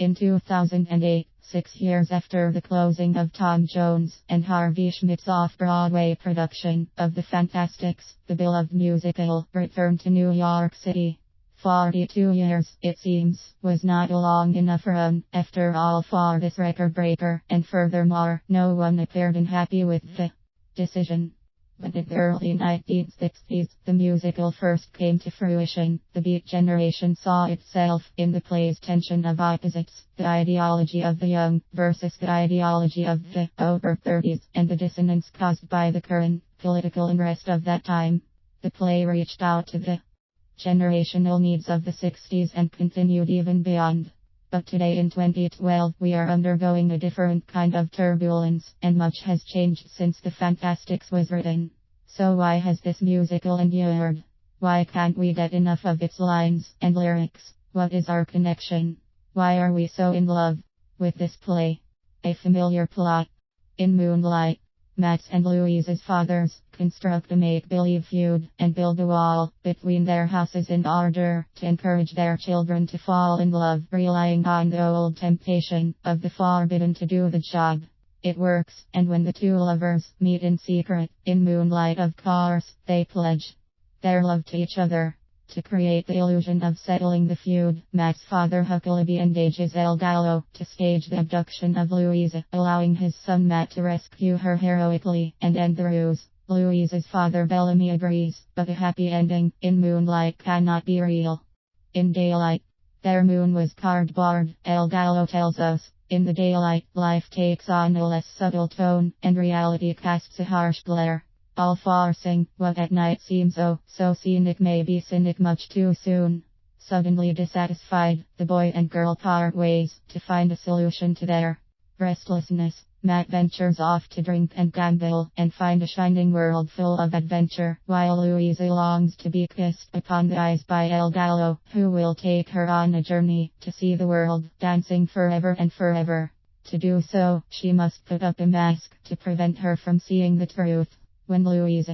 In 2008, 6 years after the closing of Tom Jones and Harvey Schmidt's off-Broadway production of The Fantasticks, the beloved musical returned to New York City. 42 years, it seems, was not a long enough run, after all, for this record breaker, and furthermore, no one appeared unhappy with the decision. But in the early 1960s, the musical first came to fruition. The Beat Generation saw itself in the play's tension of opposites, the ideology of the young versus the ideology of the over 30s, and the dissonance caused by the current political unrest of that time. The play reached out to the generational needs of the 60s and continued even beyond. But today in 2012 we are undergoing a different kind of turbulence, and much has changed since The Fantasticks was written. So why has this musical endured? Why can't we get enough of its lines and lyrics? What is our connection? Why are we so in love with this play? A familiar plot. In Moonlight, Max and Louise's fathers construct a make-believe feud and build a wall between their houses in order to encourage their children to fall in love, relying on the old temptation of the forbidden to do the job. It works, and when the two lovers meet in secret, in Moonlight of course, they pledge their love to each other. To create the illusion of settling the feud, Max's father Huckleberry engages El Gallo to stage the abduction of Louise, allowing his son Matt to rescue her heroically and end the ruse. Louise's father Bellamy agrees, but a happy ending in Moonlight cannot be real. In Daylight, their moon was cardboard, El Gallo tells us. In the daylight, life takes on a less subtle tone, and reality casts a harsh glare. All forcing what at night seems so scenic may be cynic much too soon. Suddenly dissatisfied, the boy and girl part ways to find a solution to their restlessness. Matt ventures off to drink and gamble and find a shining world full of adventure, while Louise longs to be kissed upon the eyes by El Gallo, who will take her on a journey to see the world, dancing forever and forever. To do so, she must put up a mask to prevent her from seeing the truth. When Louise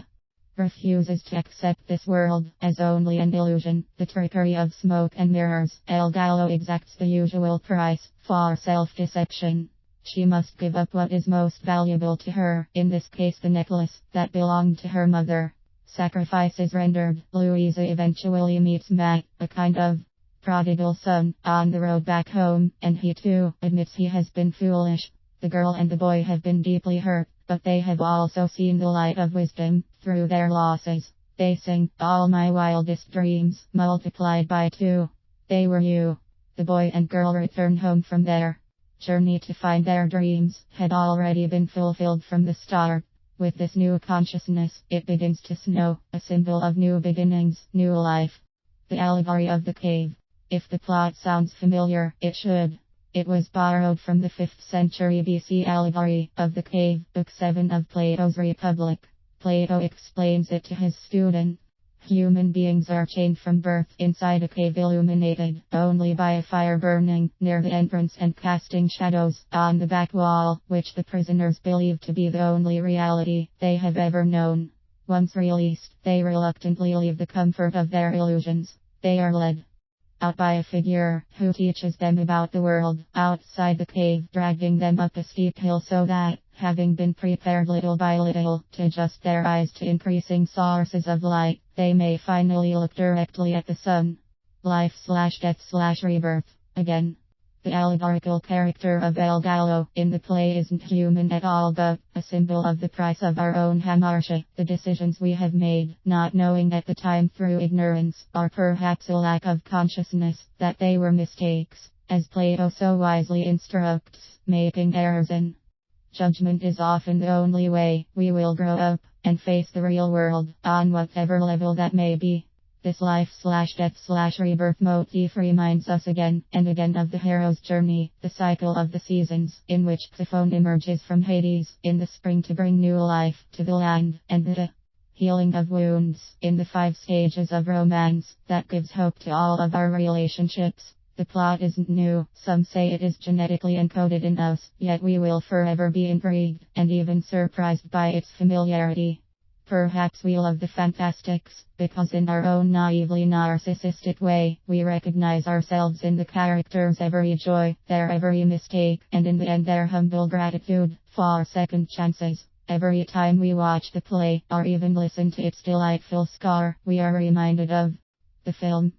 refuses to accept this world as only an illusion, the trickery of smoke and mirrors, El Gallo exacts the usual price for self-deception. She must give up what is most valuable to her, in this case the necklace that belonged to her mother. Sacrifice is rendered. Louise eventually meets Matt, a kind of prodigal son, on the road back home, and he too admits he has been foolish. The girl and the boy have been deeply hurt, but they have also seen the light of wisdom through their losses. They sing, "All my wildest dreams, multiplied by 2. They were you." The boy and girl return home from their journey to find their dreams had already been fulfilled from the start. With this new consciousness, it begins to snow, a symbol of new beginnings, new life. The Allegory of the Cave. If the plot sounds familiar, it should. It was borrowed from the 5th century BC Allegory of the Cave, Book 7 of Plato's Republic. Plato explains it to his student. Human beings are chained from birth inside a cave illuminated only by a fire burning near the entrance and casting shadows on the back wall, which the prisoners believe to be the only reality they have ever known. Once released, they reluctantly leave the comfort of their illusions. They are led out by a figure who teaches them about the world outside the cave, dragging them up a steep hill so that, having been prepared little by little to adjust their eyes to increasing sources of light, they may finally look directly at the sun. Life/death/rebirth. Again, the allegorical character of El Gallo in the play isn't human at all, but a symbol of the price of our own hamartia, the decisions we have made, not knowing at the time through ignorance, or perhaps a lack of consciousness, that they were mistakes. As Plato so wisely instructs, making errors in judgment is often the only way we will grow up and face the real world, on whatever level that may be. This life/death/rebirth motif reminds us again and again of the hero's journey, the cycle of the seasons, in which Persephone emerges from Hades in the spring to bring new life to the land, and the healing of wounds in the 5 stages of romance that gives hope to all of our relationships. The plot isn't new, some say it is genetically encoded in us, yet we will forever be intrigued and even surprised by its familiarity. Perhaps we love the Fantasticks because in our own naively narcissistic way, we recognize ourselves in the characters' every joy, their every mistake, and in the end their humble gratitude for second chances. Every time we watch the play, or even listen to its delightful score, we are reminded of the film.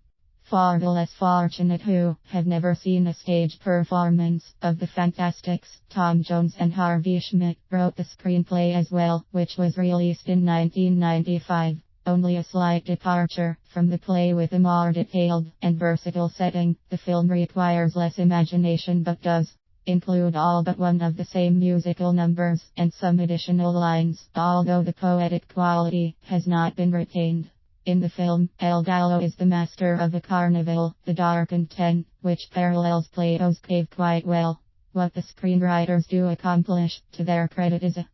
For the less fortunate who have never seen a stage performance of the Fantasticks, Tom Jones and Harvey Schmidt wrote the screenplay as well, which was released in 1995. Only a slight departure from the play with a more detailed and versatile setting, the film requires less imagination but does include all but one of the same musical numbers and some additional lines, although the poetic quality has not been retained. In the film, El Gallo is the master of a carnival, the darkened tent, which parallels Plato's cave quite well. What the screenwriters do accomplish, to their credit, is a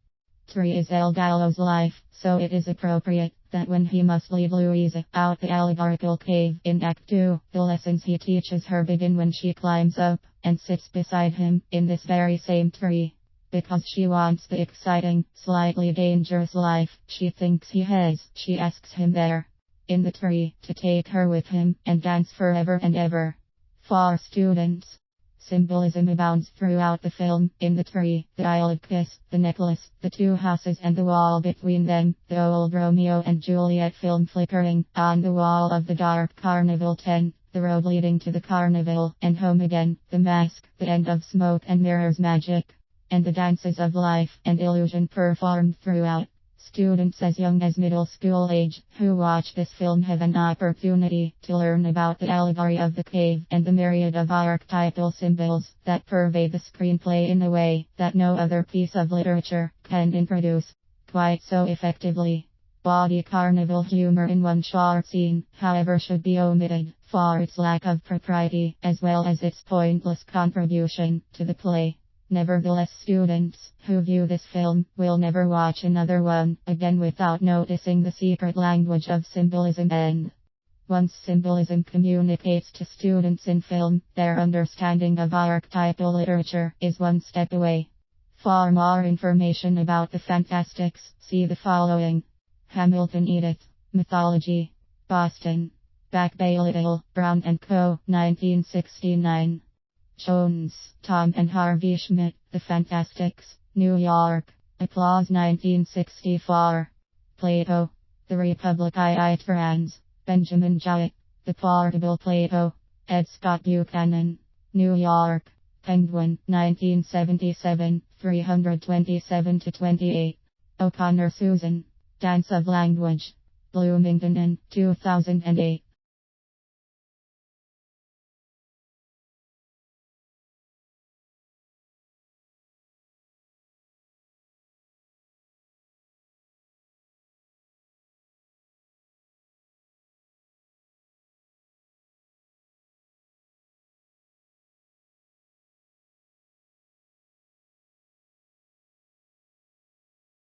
tree is El Gallo's life, so it is appropriate that when he must lead Louisa out the allegorical cave in Act 2, the lessons he teaches her begin when she climbs up and sits beside him in this very same tree. Because she wants the exciting, slightly dangerous life she thinks he has, she asks him there in the tree to take her with him and dance forever and ever. For students, symbolism abounds throughout the film. In the tree, the eyelid kiss, the necklace, the two houses and the wall between them, the old Romeo and Juliet film flickering on the wall of the dark carnival tent, the road leading to the carnival and home again, the mask, the end of smoke and mirrors magic, and the dances of life and illusion performed throughout. Students as young as middle school age who watch this film have an opportunity to learn about the allegory of the cave and the myriad of archetypal symbols that pervade the screenplay in a way that no other piece of literature can introduce quite so effectively. Bawdy carnival humor in one short scene, however, should be omitted for its lack of propriety as well as its pointless contribution to the play. Nevertheless, students who view this film will never watch another one again without noticing the secret language of symbolism, and once symbolism communicates to students in film, their understanding of archetypal literature is one step away. For more information about the Fantasticks, see the following. Hamilton Edith, Mythology, Boston, Back Bay Little, Brown & Co., 1969. Jones, Tom and Harvey Schmidt, The Fantasticks, New York, Applause 1964. Plato, The Republic I Trans, Benjamin Jowett, The Portable Plato, Ed Scott Buchanan, New York, Penguin, 1977, 327-28. O'Connor Susan, Dance of Language, Bloomington, 2008.